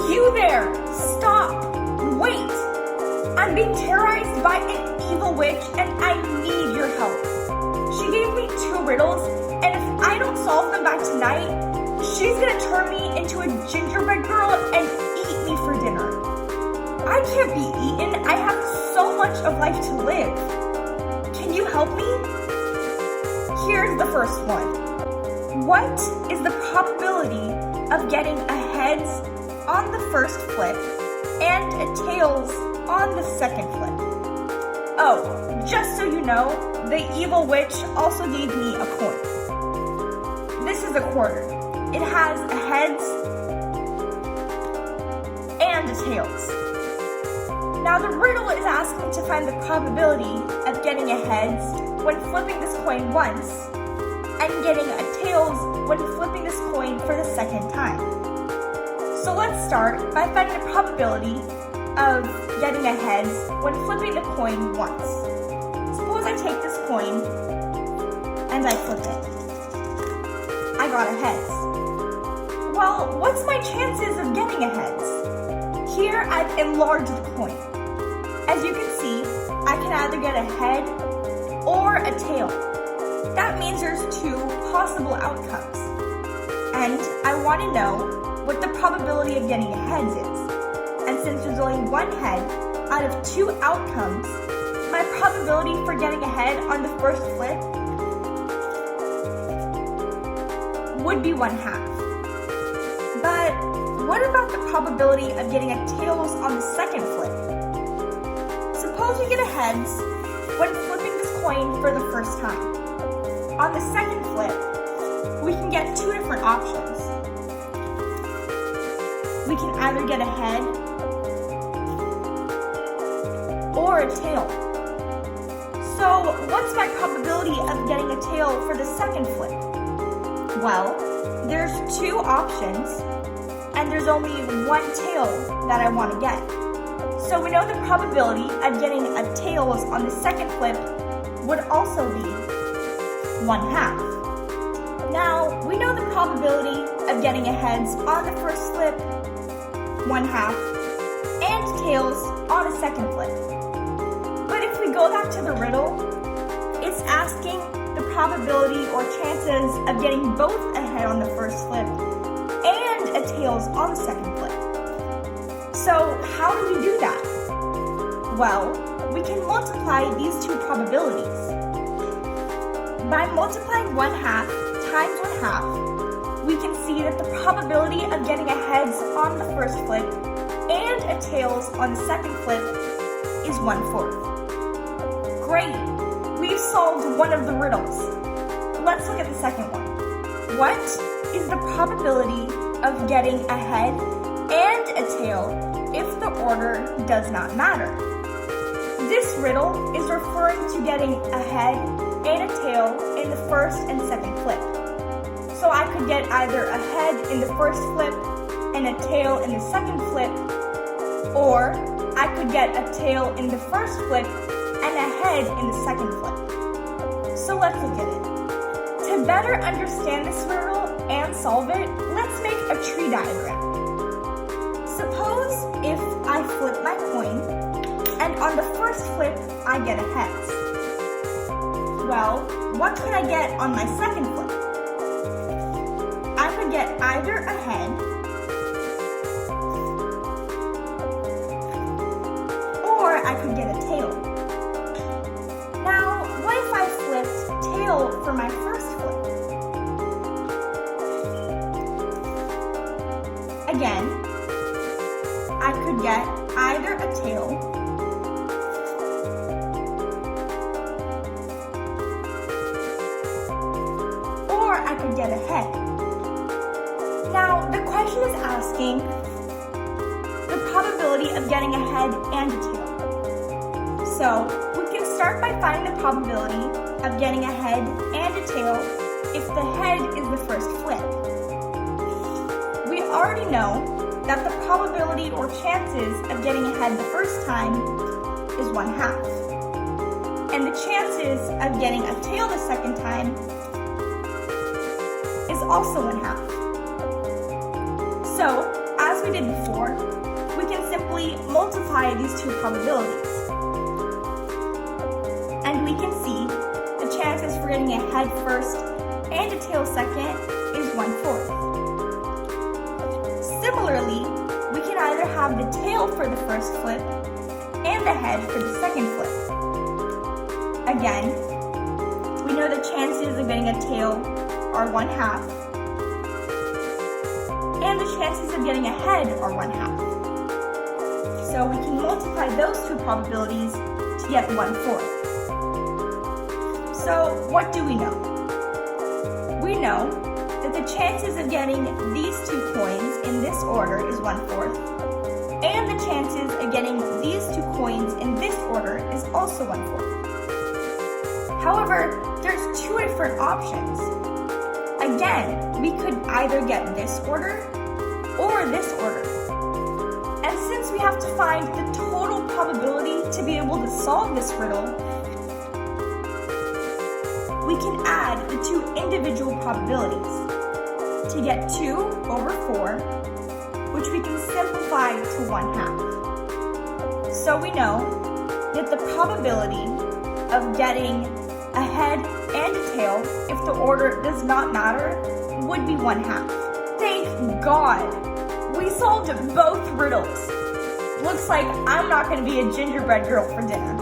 You there! Stop! Wait! I'm being terrorized by an evil witch and I need your help. She gave me 2 riddles, and if I don't solve them by tonight, she's gonna turn me into a gingerbread girl and eat me for dinner. I can't be eaten. I have so much of life to live. Can you help me? Here's the first one. What is the probability of getting a heads on the first flip and a tails on the second flip? Oh, just so you know, the evil witch also gave me a coin. This is a quarter. It has a heads and a tails. Now the riddle is asking to find the probability of getting a heads when flipping this coin once and getting a tails when flipping this coin for the second time. So let's start by finding the probability of getting a heads when flipping the coin once. Suppose I take this coin and I flip it. I got a heads. Well, what's my chances of getting a heads? Here I've enlarged the coin. As you can see, I can either get a head or a tail. That means there's 2 possible outcomes. And I want to know what the probability of getting a heads is. And since there's only 1 head out of 2 outcomes, my probability for getting a head on the first flip would be 1/2. But what about the probability of getting a tails on the second flip? Suppose we get a heads when flipping this coin for the first time. On the second flip, we can get 2 different options. We can either get a head or a tail. So what's my probability of getting a tail for the second flip? Well, there's 2 options and there's only 1 tail that I want to get. So we know the probability of getting a tails on the second flip would also be 1/2. Now, we know the probability of getting a heads on the first flip, 1/2, and tails on a second flip. But if we go back to the riddle, it's asking the probability or chances of getting both a head on the first flip and a tails on the second flip. So how do we do that? Well, we can multiply these 2 probabilities. By multiplying 1/2 times 1/2, we can see that the probability of getting a heads on the first flip and a tails on the second flip is 1/4. Great, we've solved one of the riddles. Let's look at the second one. What is the probability of getting a head and a tail if the order does not matter? This riddle is referring to getting a head and a tail in the first and second flip. So I could get either a head in the first flip and a tail in the second flip, or I could get a tail in the first flip and a head in the second flip. So let's look at it. To better understand this riddle and solve it, let's make a tree diagram. Suppose if I flip my coin and on the first flip I get a heads. Well, what could I get on my second flip? I could get either a head or I could get a tail. Now, what if I flipped tail for my first flip? Again, I could get either a tail or I could get a head. Now, the question is asking the probability of getting a head and a tail. So, we can start by finding the probability of getting a head and a tail if the head is the first flip. We already know that the probability or chances of getting a head the first time is 1/2. And the chances of getting a tail the second time is also 1/2. So, as as we did before, we can simply multiply these two probabilities. And we can see the chances for getting a head first and a tail second is 1/4. Similarly, we can either have the tail for the first flip and the head for the second flip. Again, we know the chances of getting a tail are 1/2, and the chances of getting a head are 1/2. So we can multiply those two probabilities to get 1/4. So what do we know? We know that the chances of getting these two coins in this order is 1/4, and the chances of getting these two coins in this order is also 1/4. However, there's two different options. Again, we could either get this order or this order. And since we have to find the total probability to be able to solve this riddle, we can add the two individual probabilities to get 2/4, which we can simplify to 1/2. So we know that the probability of getting a head and a tail, if the order does not matter, would be 1/2. Thank God! We solved both riddles. Looks like I'm not going to be a gingerbread girl for dinner.